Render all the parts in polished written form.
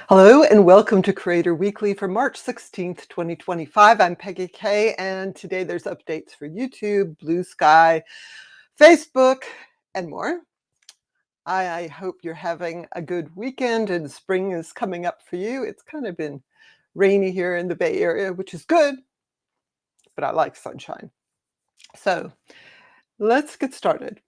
Hello and welcome to Creator Weekly for March 16th, 2025. I'm Peggy Kay, and today there's updates for YouTube, Bluesky, Facebook, and more. I hope you're having a good weekend and spring is coming up for you. It's kind of been rainy here in the Bay Area, which is good, but I like sunshine. So let's get started.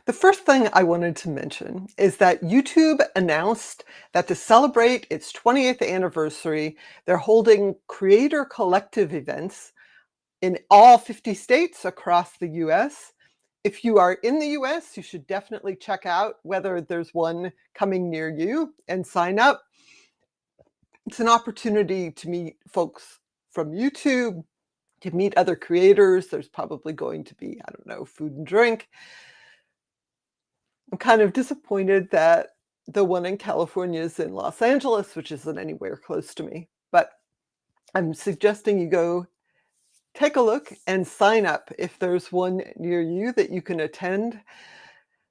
The first thing I wanted to mention is that YouTube announced that to celebrate its 20th anniversary, they're holding creator collective events in all 50 states across the US. If you are in the US, you should definitely check out whether there's one coming near you and sign up. It's an opportunity to meet folks from YouTube, to meet other creators. There's probably going to be, I don't know, food and drink. I'm kind of disappointed that the one in California is in Los Angeles, which isn't anywhere close to me. But I'm suggesting you go take a look and sign up if there's one near you that you can attend.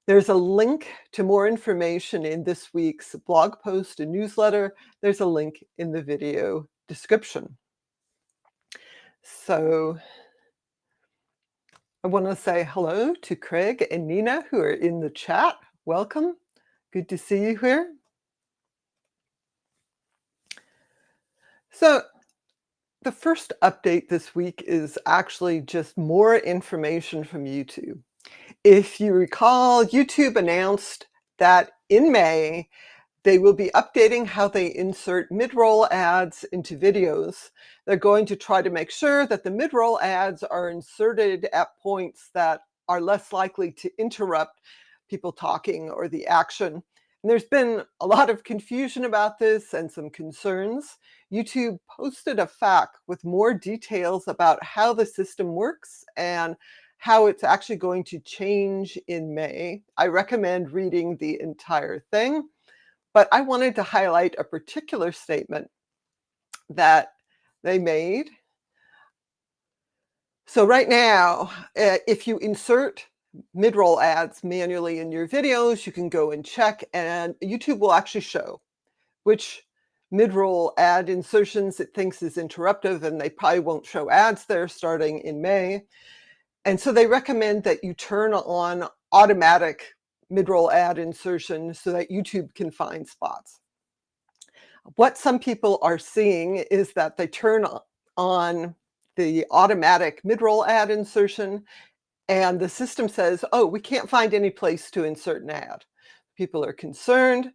There's a link to more information in this week's blog post and newsletter. There's a link in the video description. So I want to say hello to Craig and Nina who are in the chat. Welcome. Good to see you here. So the first update this week is actually just more information from YouTube. If you recall, YouTube announced that in May, they will be updating how they insert mid-roll ads into videos. They're going to try to make sure that the mid-roll ads are inserted at points that are less likely to interrupt people talking or the action. And there's been a lot of confusion about this and some concerns. YouTube posted a FAQ with more details about how the system works and how it's actually going to change in May. I recommend reading the entire thing, but I wanted to highlight a particular statement that they made. So right now, if you insert mid-roll ads manually in your videos, you can go and check, and YouTube will actually show which mid-roll ad insertions it thinks is interruptive, and they probably won't show ads there starting in May. And so they recommend that you turn on automatic mid-roll ad insertion so that YouTube can find spots. What some people are seeing is that they turn on the automatic mid-roll ad insertion and the system says, oh, we can't find any place to insert an ad. People are concerned,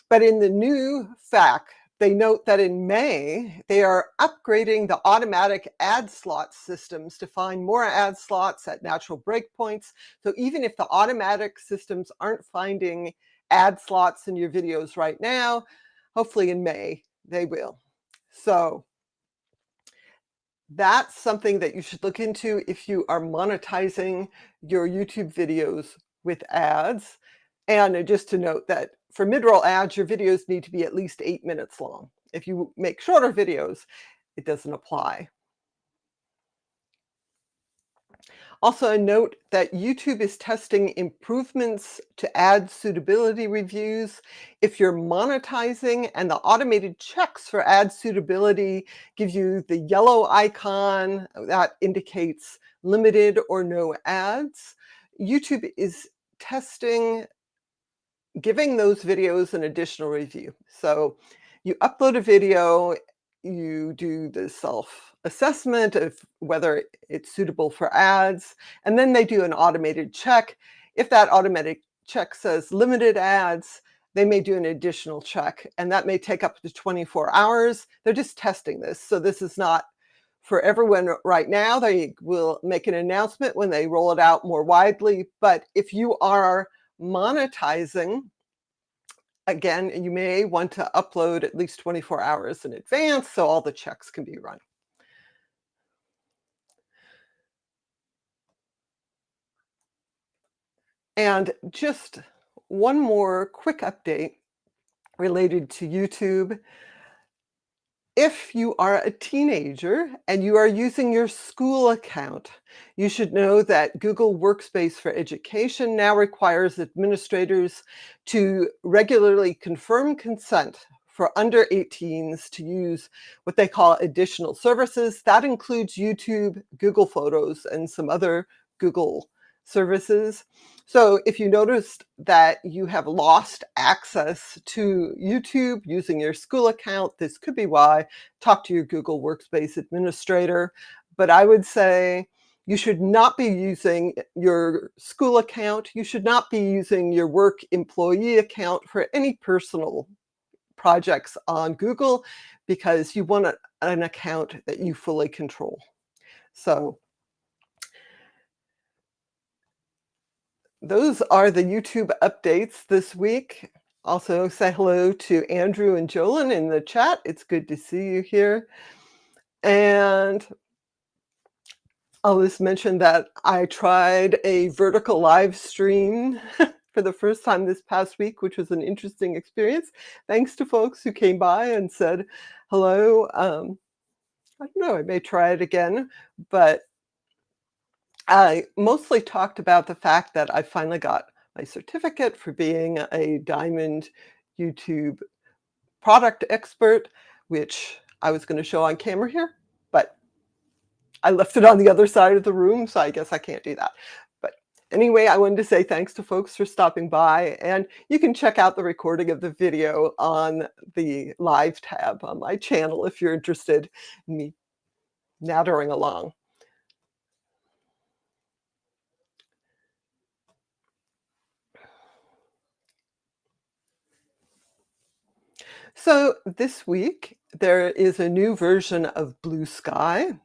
but in the new FAQ, they note that in May, they are upgrading the automatic ad slot systems to find more ad slots at natural breakpoints. So even if the automatic systems aren't finding ad slots in your videos right now, hopefully in May, they will. So that's something that you should look into if you are monetizing your YouTube videos with ads. And just to note that for mid-roll ads, your videos need to be at least 8 minutes long. If you make shorter videos, it doesn't apply. Also, a note that YouTube is testing improvements to ad suitability reviews. If you're monetizing and the automated checks for ad suitability give you the yellow icon that indicates limited or no ads, YouTube is testing giving those videos an additional review. So you upload a video, you do the self-assessment of whether it's suitable for ads, and then they do an automated check. If that automatic check says limited ads, they may do an additional check, and that may take up to 24 hours. They're just testing this. So this is not for everyone right now. They will make an announcement when they roll it out more widely. But if you are monetizing, again, you may want to upload at least 24 hours in advance so all the checks can be run. And just one more quick update related to YouTube. If you are a teenager and you are using your school account, you should know that Google Workspace for Education now requires administrators to regularly confirm consent for under 18s to use what they call additional services. That includes YouTube, Google Photos, and some other Google services. So if you noticed that you have lost access to YouTube using your school account, this could be why. Talk to your Google Workspace administrator. But I would say you should not be using your school account. You should not be using your work employee account for any personal projects on Google, because you want an account that you fully control. So those are the YouTube updates this week. Also, say hello to Andrew and Jolyn in the chat. It's good to see you here. And I'll just mention that I tried a vertical live stream for the first time this past week, which was an interesting experience. Thanks to folks who came by and said hello. I don't know, I may try it again, but I mostly talked about the fact that I finally got my certificate for being a Diamond YouTube product expert, which I was going to show on camera here, but I left it on the other side of the room, so I guess I can't do that. But anyway, I wanted to say thanks to folks for stopping by, and you can check out the recording of the video on the live tab on my channel if you're interested in me nattering along. So this week, there is a new version of Bluesky,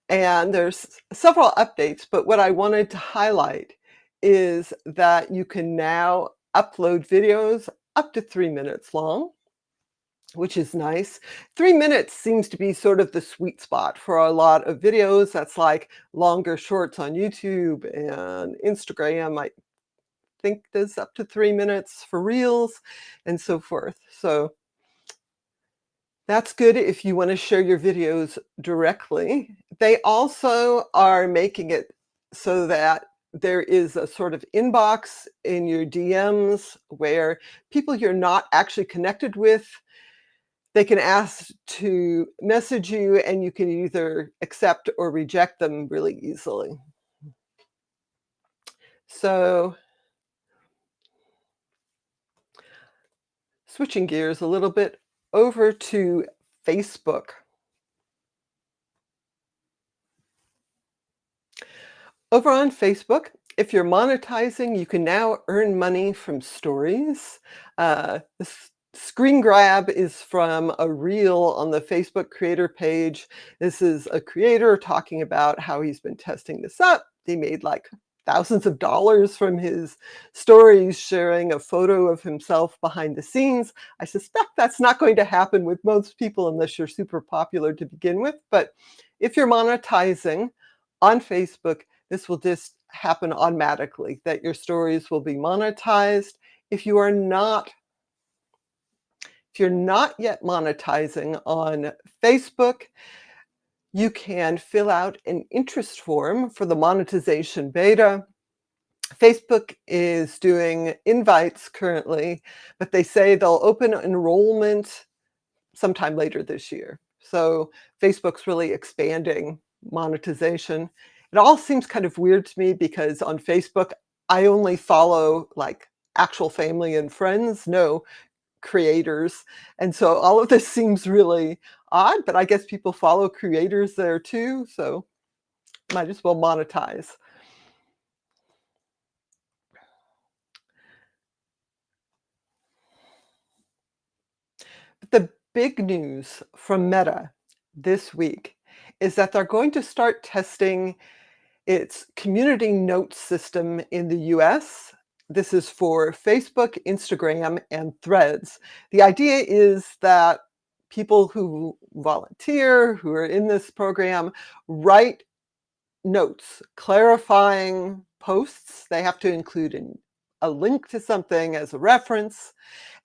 and there's several updates, but what I wanted to highlight is that you can now upload videos up to 3 minutes long, which is nice. 3 minutes seems to be sort of the sweet spot for a lot of videos. That's like longer shorts on YouTube and Instagram. I think there's up to 3 minutes for Reels and so forth. So that's good if you want to share your videos directly. They also are making it so that there is a sort of inbox in your DMs where people you're not actually connected with, they can ask to message you, and you can either accept or reject them really easily. So switching gears a little bit over to Facebook. Over on Facebook, if you're monetizing, you can now earn money from stories. This screen grab is from a reel on the Facebook creator page. This is a creator talking about how he's been testing this up. He made like thousands of dollars from his stories, sharing a photo of himself behind the scenes. I suspect that's not going to happen with most people unless you're super popular to begin with. But if you're monetizing on Facebook, this will just happen automatically, that your stories will be monetized. If you're not yet monetizing on Facebook, you can fill out an interest form for the monetization beta. Facebook is doing invites currently, but they say they'll open enrollment sometime later this year. So Facebook's really expanding monetization. It all seems kind of weird to me because on Facebook, I only follow like actual family and friends, no creators. And so all of this seems really odd, but I guess people follow creators there too. So might as well monetize. But the big news from Meta this week is that they're going to start testing its community notes system in the US. This is for Facebook, Instagram, and Threads. The idea is that people who volunteer, who are in this program, write notes clarifying posts. They have to include a link to something as a reference.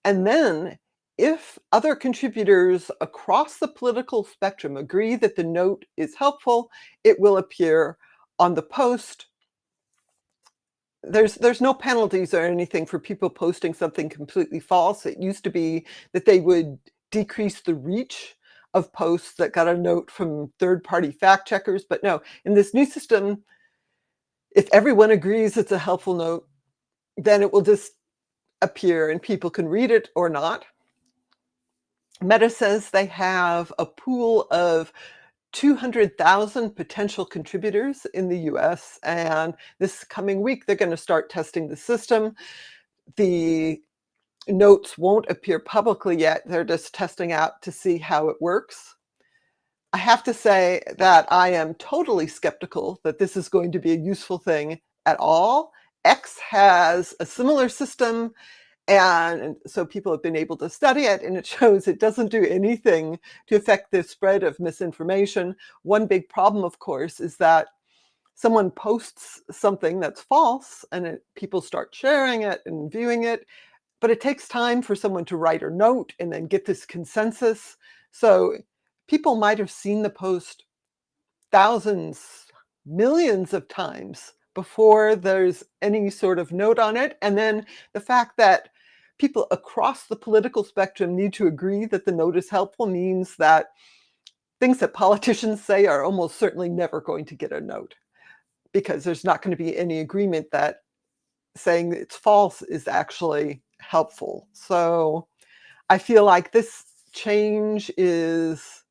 And then If other contributors across the political spectrum agree that the note is helpful, it will appear on the post. There's no penalties or anything for people posting something completely false. It used to be that they would decrease the reach of posts that got a note from third-party fact checkers, but no, in this new system, if everyone agrees it's a helpful note, then it will just appear and people can read it or not. Meta says they have a pool of 200,000 potential contributors in the US, and this coming week, they're going to start testing the system. The notes won't appear publicly yet. They're just testing out to see how it works. I have to say that I am totally skeptical that this is going to be a useful thing at all. X has a similar system, and so people have been able to study it, and it shows it doesn't do anything to affect the spread of misinformation. One big problem, of course, is that someone posts something that's false, and people start sharing it and viewing it, but it takes time for someone to write a note and then get this consensus. So people might have seen the post thousands, millions of times before there's any sort of note on it. And then the fact that people across the political spectrum need to agree that the note is helpful means that things that politicians say are almost certainly never going to get a note, because there's not going to be any agreement that saying it's false is actually helpful. So I feel like this change is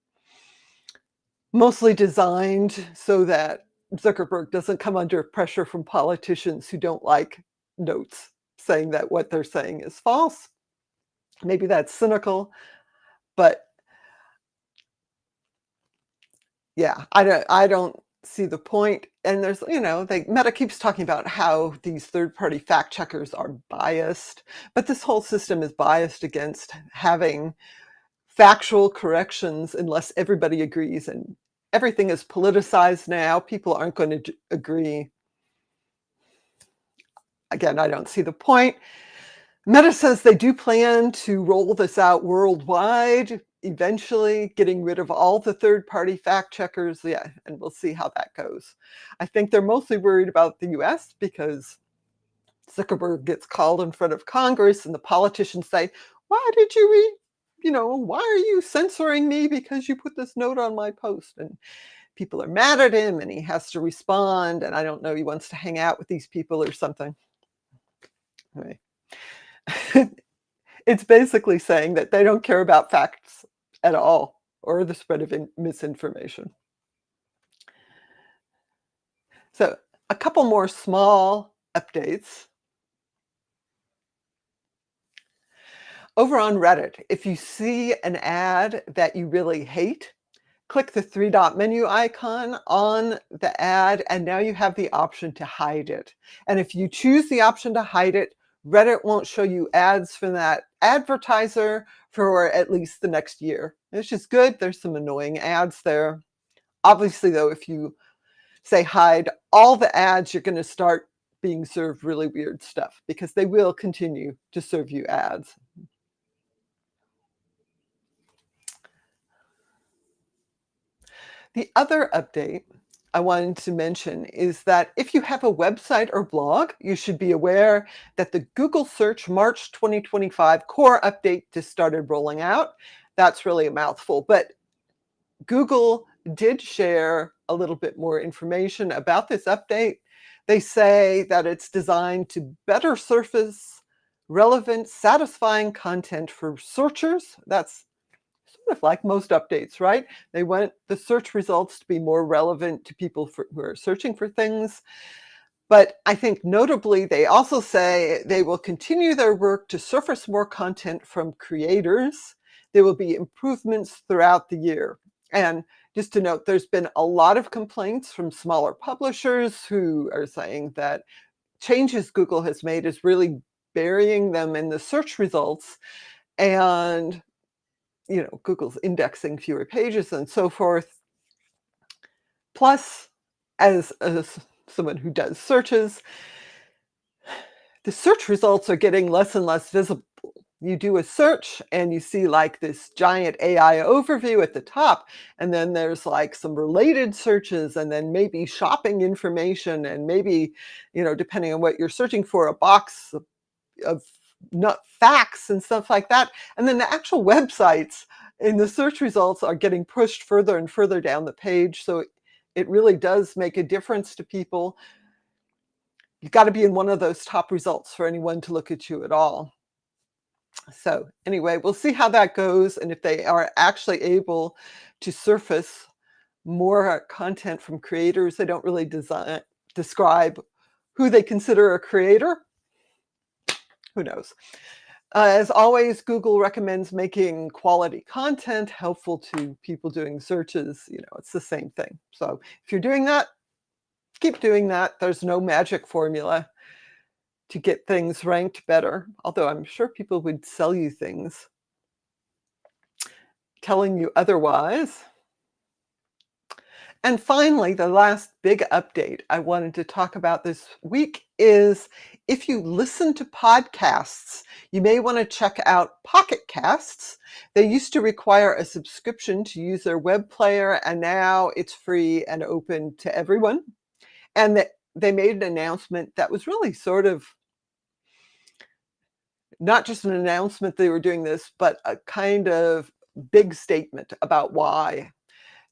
mostly designed so that Zuckerberg doesn't come under pressure from politicians who don't like notes saying that what they're saying is false. Maybe that's cynical, but yeah, I don't see the point. And there's, Meta keeps talking about how these third-party fact checkers are biased, but this whole system is biased against having factual corrections unless everybody agrees, and everything is politicized now. People aren't going to agree. Again, I don't see the point. Meta says they do plan to roll this out worldwide, eventually getting rid of all the third-party fact checkers. Yeah, and we'll see how that goes. I think they're mostly worried about the US because Zuckerberg gets called in front of Congress and the politicians say, why did you why are you censoring me because you put this note on my post? And people are mad at him and he has to respond. And I don't know, he wants to hang out with these people or something. Anyway. It's basically saying that they don't care about facts at all or the spread of misinformation. So a couple more small updates. Over on Reddit, if you see an ad that you really hate, click the three-dot menu icon on the ad, and now you have the option to hide it. And if you choose the option to hide it, Reddit won't show you ads from that advertiser for at least the next year. It's just good. There's some annoying ads there. Obviously, though, if you say hide all the ads, you're going to start being served really weird stuff because they will continue to serve you ads. The other update I wanted to mention is that if you have a website or blog, you should be aware that the Google Search March 2025 core update just started rolling out. That's really a mouthful, but Google did share a little bit more information about this update. They say that it's designed to better surface relevant, satisfying content for searchers. That's sort of like most updates, right? They want the search results to be more relevant to people who are searching for things. But I think notably, they also say they will continue their work to surface more content from creators. There will be improvements throughout the year. And just to note, there's been a lot of complaints from smaller publishers who are saying that changes Google has made is really burying them in the search results. And Google's indexing fewer pages and so forth. Plus, as someone who does searches, the search results are getting less and less visible. you do a search and you see like this giant AI overview at the top, and then there's like some related searches, and then maybe shopping information, and maybe, depending on what you're searching for, a box of not facts and stuff like that. And then the actual websites in the search results are getting pushed further and further down the page. So it really does make a difference to people. You've got to be in one of those top results for anyone to look at you at all. So anyway, we'll see how that goes, and if they are actually able to surface more content from creators. They don't really describe who they consider a creator. Who knows? As always, Google recommends making quality content helpful to people doing searches. It's the same thing. So if you're doing that, keep doing that. There's no magic formula to get things ranked better, although I'm sure people would sell you things telling you otherwise. And finally, the last big update I wanted to talk about this week is if you listen to podcasts, you may want to check out Pocket Casts. They used to require a subscription to use their web player, and now it's free and open to everyone. And they made an announcement that was really sort of not just an announcement they were doing this, but a kind of big statement about why.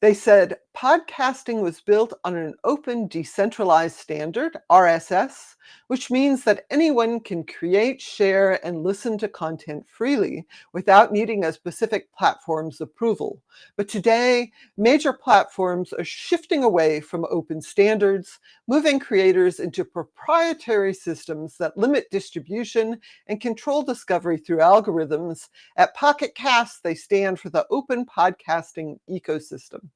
They said podcasting was built on an open, decentralized standard, RSS, which means that anyone can create, share, and listen to content freely without needing a specific platform's approval. But today, major platforms are shifting away from open standards, moving creators into proprietary systems that limit distribution and control discovery through algorithms. At Pocket Casts, they stand for the open podcasting ecosystem.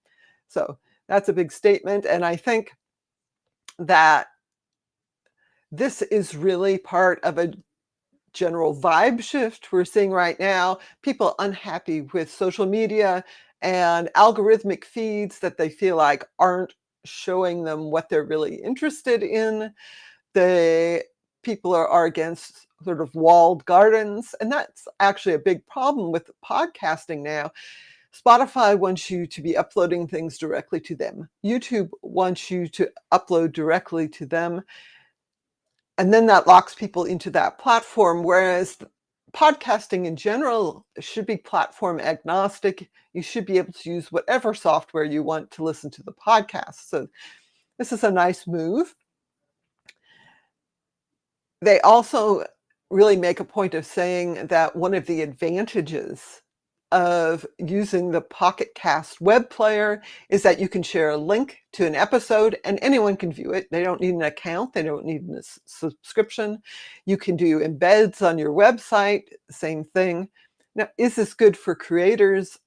So that's a big statement. And I think that this is really part of a general vibe shift we're seeing right now. People unhappy with social media and algorithmic feeds that they feel like aren't showing them what they're really interested in. People are against sort of walled gardens. And that's actually a big problem with podcasting now. Spotify wants you to be uploading things directly to them. YouTube wants you to upload directly to them. And then that locks people into that platform, whereas podcasting in general should be platform agnostic. You should be able to use whatever software you want to listen to the podcast. So this is a nice move. They also really make a point of saying that one of the advantages of using the Pocket Cast web player is that you can share a link to an episode and anyone can view it. They don't need an account. They don't need a subscription. You can do embeds on your website, same thing. Now, is this good for creators?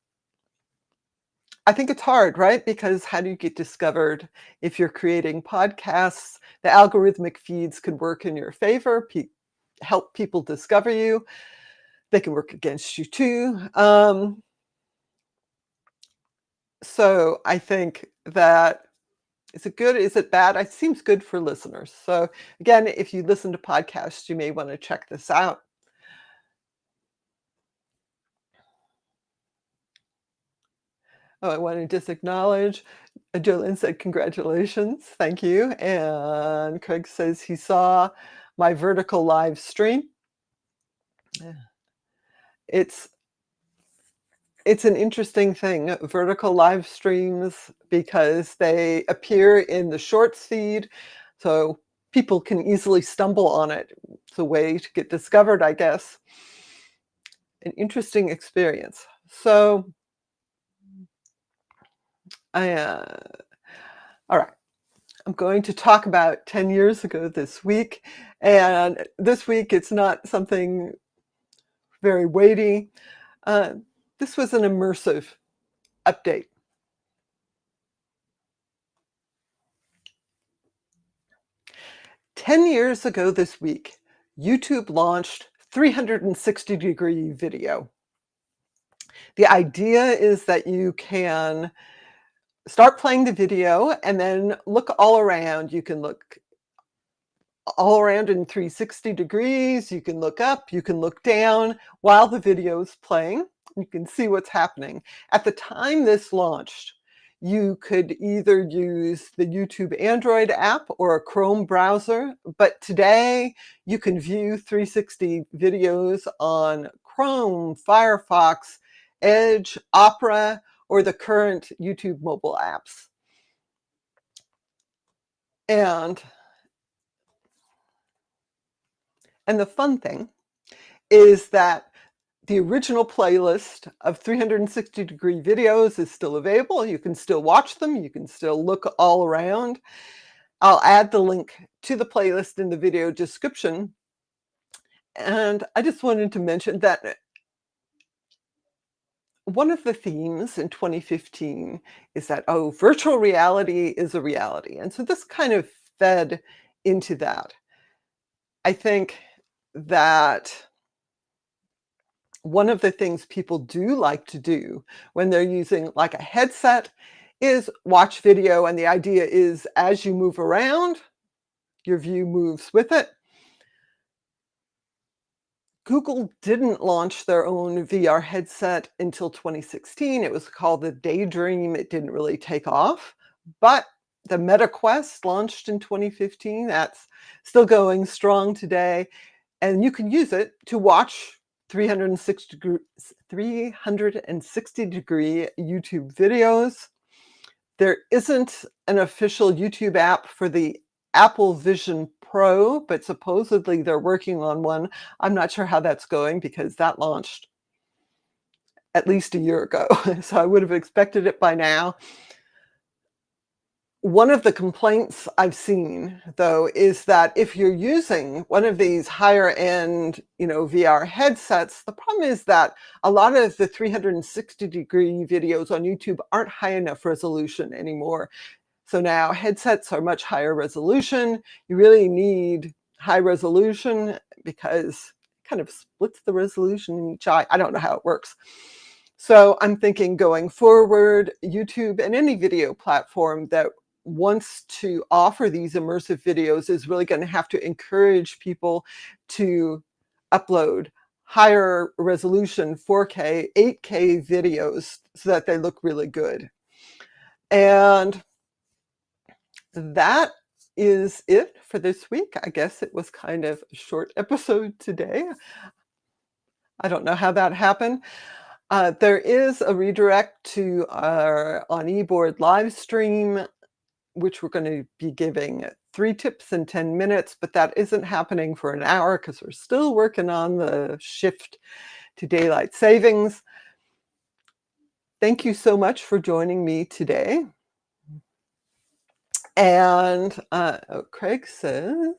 I think it's hard, right? Because how do you get discovered if you're creating podcasts? The algorithmic feeds can work in your favor, help people discover you. They can work against you too. So I think that, is it good? Is it bad? It seems good for listeners. So again, if you listen to podcasts, you may want to check this out. Oh, I want to just acknowledge, Jolene said, congratulations. Thank you. And Craig says he saw my vertical live stream. It's an interesting thing, vertical live streams, because they appear in the shorts feed, so people can easily stumble on it. It's a way to get discovered, I guess. An interesting experience. So, all right. I'm going to talk about 10 years ago this week. And this week, it's not something very weighty. This was an immersive update. "10 years ago this week, YouTube launched 360-degree video. The idea is that you can start playing the video and then look all around. You can look all around in 360 degrees. You can look up, you can look down while the video is playing. You can see what's happening. At the time this launched, you could either use the YouTube Android app or a Chrome browser, but today you can view 360 videos on Chrome, Firefox, Edge, Opera, or the current YouTube mobile apps. And the fun thing is that the original playlist of 360-degree videos is still available. You can still watch them. You can still look all around. I'll add the link to the playlist in the video description. And I just wanted to mention that one of the themes in 2015 is that, oh, virtual reality is a reality. And so this kind of fed into that. I think that one of the things people do like to do when they're using like a headset is watch video. And the idea is as you move around, your view moves with it. Google didn't launch their own VR headset until 2016. It was called the Daydream. It didn't really take off, but the Meta Quest launched in 2015. That's still going strong today. And you can use it to watch 360-degree YouTube videos. There isn't an official YouTube app for the Apple Vision Pro, but supposedly they're working on one. I'm not sure how that's going because that launched at least a year ago. So I would have expected it by now. One of the complaints I've seen, though, is that if you're using one of these higher end, VR headsets, the problem is that a lot of the 360-degree videos on YouTube aren't high enough resolution anymore. So now headsets are much higher resolution. You really need high resolution because it kind of splits the resolution in each eye. I don't know how it works. So I'm thinking going forward, YouTube and any video platform that wants to offer these immersive videos is really going to have to encourage people to upload higher resolution 4K, 8K videos so that they look really good. And that is it for this week. I guess it was kind of a short episode today. I don't know how that happened. There is a redirect to our on eBoard live stream, which we're going to be giving 3 tips in 10 minutes, but that isn't happening for an hour because we're still working on the shift to daylight savings. Thank you so much for joining me today. And Craig says,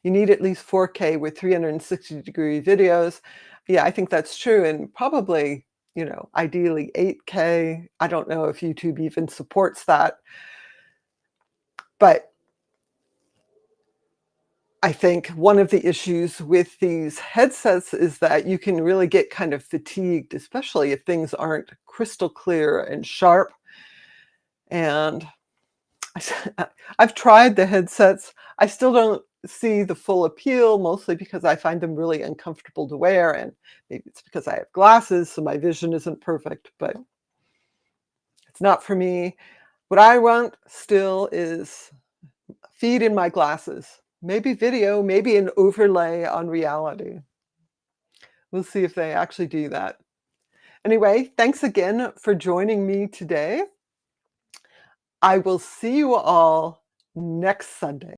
you need at least 4K with 360-degree videos. Yeah, I think that's true. And probably, ideally 8K. I don't know if YouTube even supports that. But I think one of the issues with these headsets is that you can really get kind of fatigued, especially if things aren't crystal clear and sharp. And I've tried the headsets. I still don't see the full appeal, mostly because I find them really uncomfortable to wear. And maybe it's because I have glasses, so my vision isn't perfect, but it's not for me. What I want still is feed in my glasses. Maybe video, maybe an overlay on reality. We'll see if they actually do that. Anyway, thanks again for joining me today. I will see you all next Sunday.